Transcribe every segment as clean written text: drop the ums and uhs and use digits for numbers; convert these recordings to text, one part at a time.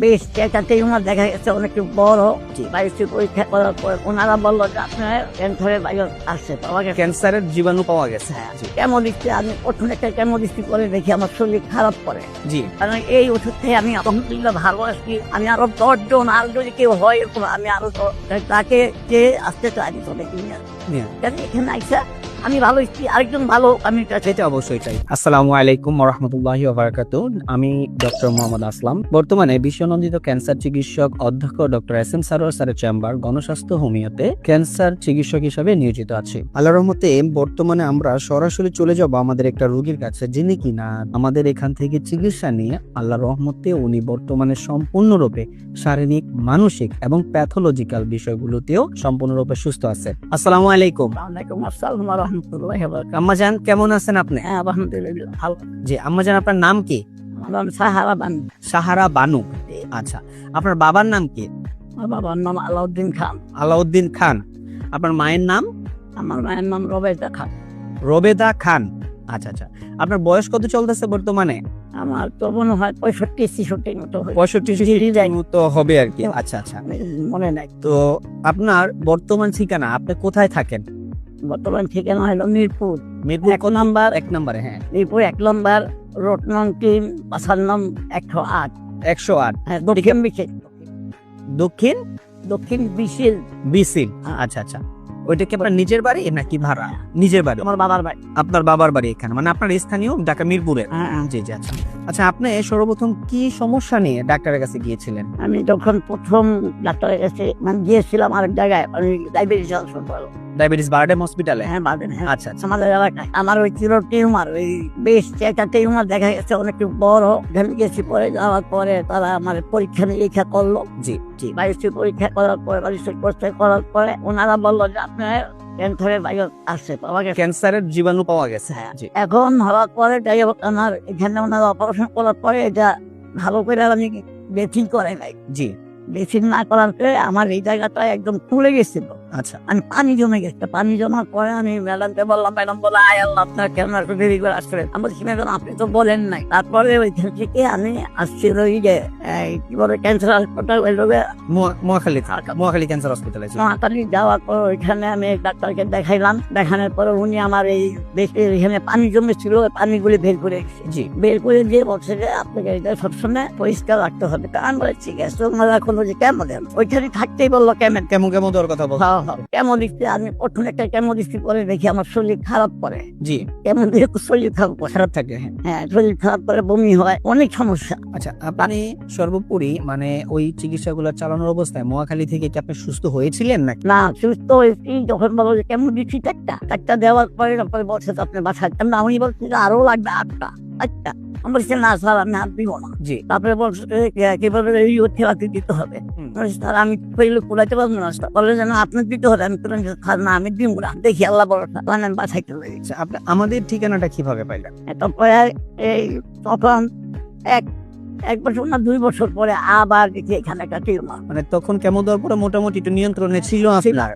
বেশ একটা টিউমার দেখা গেছে অনেক বড়। বায়োপসি পরীক্ষা করার পর ওনারা বললো যে আপনার ক্যান্সারের ভাইরাস আসছে, পাওয়া গেছে। ক্যান্সারের জীবাণু পাওয়া গেছে। জি কেমো দিচ্ছি আমি, প্রথম একটা কেমো দিচ্ছি, করে দেখি আমার শরীর খারাপ করে। জি কারণ এই ওষুধ থেকে আমি আলহামদুলিল্লাহ ভালো আছি। আমি আরো 10 জন, আর যদি কেউ হয় এরকম আমি আরো তাকে যে আসতে চাই এখানে আইসা আমি ভালো আছি, আরেকজন ভালো আমি সেটা অবশ্যই চাই। আসসালামু আলাইকুম ওয়া রাহমাতুল্লাহি ওয়া বারাকাতুহু। আমি ডক্টর মোহাম্মদ আসলাম, বর্তমানে বিশ্বনন্দিত ক্যান্সার চিকিৎসক অধ্যক্ষ ডক্টর এস এম সারোয়ার স্যারের চেম্বার গণস্বাস্থ্য হোমিওতে ক্যান্সার চিকিৎসক হিসেবে নিয়োজিত আছি। আল্লাহর রহমতে বর্তমানে আমরা সরাসরি চলে যাব আমাদের একটা রোগীর কাছে, যিনি কিনা আমাদের এখান থেকে চিকিৎসা নিয়ে আল্লাহর রহমতে উনি বর্তমানে সম্পূর্ণরূপে শারীরিক, মানসিক এবং প্যাথোলজিক্যাল বিষয়গুলোতেও সম্পূর্ণরূপে সুস্থ আছে। আসসালামু আলাইকুম। ওয়ালাইকুম আসসালাম ওয়া রাহমাতুল্লাহি ওয়া বারাকাতুহু। আম্মাজান কেমন আছেন আপনি? হ্যাঁ আলহামদুলিল্লাহ ভালো। জি আম্মাজান, আপনার নাম কি? আমার নাম সাহারা বানু। সাহারা বানু। আচ্ছা, আপনার বাবার নাম কি? আমার বাবার নাম আলাউদ্দিন খান। আলাউদ্দিন খান। আপনার মায়ের নাম? আমার মায়ের নাম রবেদা খান। রবেদা খান। আচ্ছা আচ্ছা, আপনার বয়স কত চলতেছে বর্তমানে? আমার তো মনে হয় 65-66 মতো হবে। 65 মতো হবে আর কি। আচ্ছা আচ্ছা, মনে নাই। তো আপনার বর্তমান ঠিকানা, আপনি কোথায় থাকেন? বর্তমান ঠিকানা হলো মিরপুর মিরপুর 1 নম্বর। 1 নম্বরে। হ্যাঁ, মিরপুর 1 নম্বর, রোড নং 3, বাসার নাম 108। 108। হ্যাঁ, দক্ষিণ বিশিল। দক্ষিণ দক্ষিণ বিশিল। বিসিল। আচ্ছা আচ্ছা, ওইটা কি আপনার নিজের বাড়ি নাকি ভাড়া? নিজের বাড়ি। আমার বাবার বাড়ি। আপনার বাবার বাড়ি এখানে, মানে আপনার স্থানীয় ঢাকা মিরপুরে। হ্যাঁ। জি জি। আচ্ছা আচ্ছা, আপনি সর্বপ্রথম কি সমস্যা নিয়ে ডাক্তারের কাছে গিয়েছিলেন? আমি যখন প্রথম ডাক্তারের কাছে গিয়েছিলাম আরেক জায়গায়, আমি ডায়াবেটিস হাসপাতাল। ডায়াবেটিস বারডেম হসপিটালে? হ্যাঁ বাদেন। হ্যাঁ আচ্ছা আচ্ছা। আমাদের এলাকায় আমার ওই ছিল টিউমার, ওই বেশ একটা টিউমার দেখা গেছে অনেক বড়। আমি গেছি, পরে যাওয়ার পরে তারা আমার পরীক্ষা নিরীক্ষা করলো। জি জি। বায়োপসি পরীক্ষা করার পরে, বায়োপসি পরীক্ষা করার পরে ওনারা বললো যে আপনার ক্যান্সারের ভাইরাস আসছে, পাওয়া গেছে। ক্যান্সারের জীবাণু পাওয়া গেছে। জি। এখন হওয়ার পরে আমার এখানে ওনারা অপারেশন করার পরে এটা ভালো করে আমি বেথিং করে নাই। জি। বেথিং না করার পরে আমার এই জায়গাটা একদম ফুলে গেছিল। আচ্ছা। আমি পানি জমে গেছে। পানি জমার পরে আমি ম্যাডামকে বললাম, ম্যাডাম বলে আয় আল্লাহ আপনার কেমন একটু দেরি করে আসলেন। আমি বলছি ম্যাডাম আপনি তো বলেন নাই। তারপরে ওইখান থেকে আমি আসছি ওই যে কি বলে ক্যান্সার হাসপাতাল, ওই লোকে মহাখালী ক্যান্সার হসপিটালে। মহাখালী যাওয়ার পর ওইখানে আমি ডাক্তারকে দেখাইলাম। দেখানোর পরে উনি আমার এই দেশের এখানে পানি জমেছিল, ওই পানিগুলি বের করে গেছে। জি। বের করে দিয়ে বলছে যে আপনাকে এটা সবসময় পরিষ্কার রাখতে হবে। আমি বলে ঠিক আছে, ওনারা কোনো যে কেমন ওইখানে থাকতেই বললো কেমন কেমন কেমন দেওয়ার কথা বল। কেমন দিচ্ছি আমি, প্রথম একটা কেমো দিচ্ছি, করে দেখি আমার শরীর খারাপ করে। জি। কেমন দিয়ে শরীর খারাপ থাকে। হ্যাঁ হ্যাঁ, শরীর খারাপ করে, বমি হয়, অনেক সমস্যা। আচ্ছা, আপনি সর্বোপরি মানে ওই চিকিৎসাগুলো চালানোর অবস্থায় মহাখালী থেকে কি আপনি সুস্থ হয়েছিলেন নাকি? না, সুস্থ হয়েছি যখন বলো যে কেমন দিচ্ছি একটা দেওয়ার পরে তারপরে বলছে তো আপনি বাসায়। আমি বলছি যে আরো লাগবে 8টা। আচ্ছা, আমি বলছি না স্যার আমি হাত দিব না। জি। তারপরে বলছে কিভাবে থেরাপি দিতে হবে। স্যার আমি কুড়াইতে পারবো না। বলে যে না আপনার দিতে হবে। আমি স্যার না আমি দিব না, দেখি আল্লাহ বড়। আমি বাসাইতে পারি। আপনি আমাদের ঠিকানাটা কিভাবে পাইলেন? তারপরে এই তখন এক বছর না 2 বছর পরে আবার দেখি এখানে একটা টিউমার। মানে তখন কেমো দেওয়ার পরে মোটামুটি একটু নিয়ন্ত্রণে ছিল আপনার।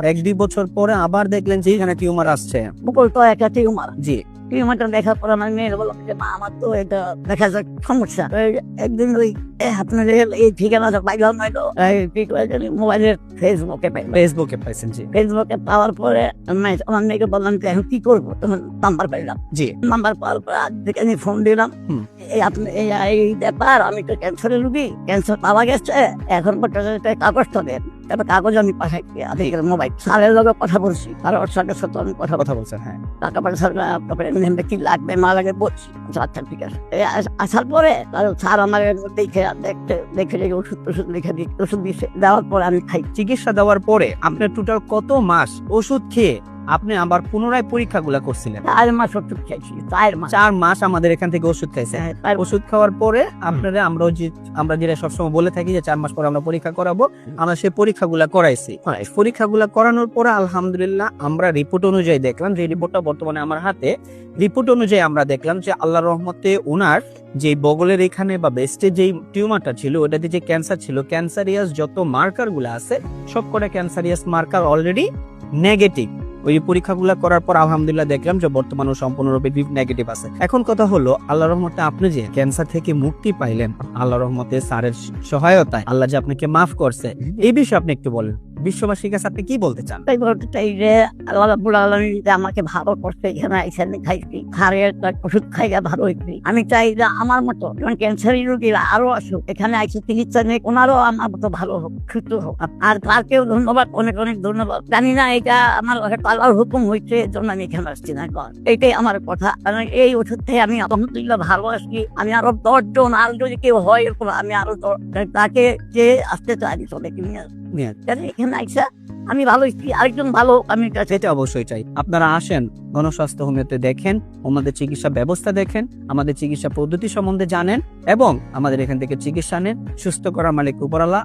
1-2 বছর পরে আবার দেখলেন যে এখানে টিউমার আসছে। বকল তো একটা টিউমার। জি। টিউমারটা দেখার পর আমার মেয়ের বললাম যে মা আমার তো এটা দেখা যাক সমস্যা। একদিন ওই আপনার এই ঠিকানাটা পাইলাম, হয়তো মোবাইলের ফেসবুকে পাইছেন। জি। ফেসবুকে পাওয়ার পরে আমার মেয়েকে বললাম যে এখন কি করবো, তখন নাম্বার পাইলাম। জি। নাম্বার পাওয়ার পর আজ থেকে আমি ফোন দিলাম, এই আপনি এই ব্যাপার, আমি তো ক্যান্সারের রুগী, ক্যান্সার পাওয়া গেছে, এখন কাগজটা দেন। তারপর কাগজ আমি পাঠাই মোবাইল স্যারের লগে কথা বলছি, আর ওর সঙ্গে সাথে আমি কথা বলছেন। হ্যাঁ, টাকা পয়সা কি লাগবে না লাগে বলছি। আচ্ছা ঠিক আছে। আসার পরে স্যার আমার দেখে ওষুধ লিখে দিয়ে ওষুধ দিয়েছে। দেওয়ার পরে আমি খাই। চিকিৎসা দেওয়ার পরে আপনার টোটাল কত মাস ওষুধ খেয়ে আপনি আবার পুনরায় পরীক্ষাগুলা করছিলেন? 4 মাস ওষুধ খেয়েছি। 4 মাস আমাদের এখান থেকে ওষুধ খাইছে। ওষুধ খাওয়ার পরে আপনারা আমরা যেটা সবসময় বলে থাকি যে 4 মাস পরে আমরা পরীক্ষা করাবো, আমরা সেই পরীক্ষাগুলা করাইছি। পরীক্ষাগুলা করানোর পরে আলহামদুলিল্লাহ আমরা রিপোর্ট অনুযায়ী দেখলাম, যে রিপোর্টটা বর্তমানে আমার হাতে, রিপোর্ট অনুযায়ী আমরা দেখলাম যে আল্লাহর রহমতে ওনার যে বগলের এখানে বা বেস্টে যে টিউমারটা ছিল, ওটাতে যে ক্যান্সার ছিল, ক্যান্সারিয়াস যত মার্কার গুলা আছে সবকটা ক্যান্সারিয়াস মার্কার অলরেডি নেগেটিভ। ওই পরীক্ষাগুলো করার পর আলহামদুলিল্লাহ দেখলাম যে বর্তমানে সম্পূর্ণরূপে নেগেটিভ আছে। এখন কথা হলো, আল্লাহর রহমতে আপনি যে ক্যান্সার থেকে মুক্তি পাইলেন, আল্লাহর রহমতে স্যারের সহায়তায় আল্লাহ যে আপনাকে মাফ করছে, এই বিষয়ে আপনি একটু বলেন। বিশ্ববাসীর কাছে আপনি কি বলতে চান? তাই বলতে চাই যে আল্লাহ রাব্বুল আলামিন যে আমাকে ভালো করছে, এখানে আইসা খাইছি, হাড়ের ওষুধ খাইয়া ভালো হয়েছি। আমি চাই যে আমার মতো ক্যান্সারের রোগীরা আরো আসুক, এখানে আইসে চিকিৎসা নিয়ে ওনারও আমার মতো ভালো হোক, সুস্থ হোক। আর তারকেও ধন্যবাদ, অনেক অনেক ধন্যবাদ। জানি না এটা আমার আল্লাহর হুকুম হয়েছে, এর জন্য আমি এখানে আসছি না। এইটাই আমার কথা। কারণ এই ওষুধ থেকে আমি আলহামদুলিল্লাহ ভালো আসছি। আমি আরো 10 জন, আর যদি কেউ হয় এরকম, আমি আরো তাকে যে আসতে চাই চলে নিয়ে এখানে আইসা আমি ভালো হচ্ছি, আরেকজন ভালো আমি সেটা অবশ্যই চাই। আপনারা আসেন, গণস্বাস্থ্য হোমিওতে দেখেন, আমাদের চিকিৎসা ব্যবস্থা দেখেন, আমাদের চিকিৎসা পদ্ধতি সম্বন্ধে জানেন এবং আমাদের এখান থেকে চিকিৎসা নেন। সুস্থ করার মালিক উপরআল্লাহ।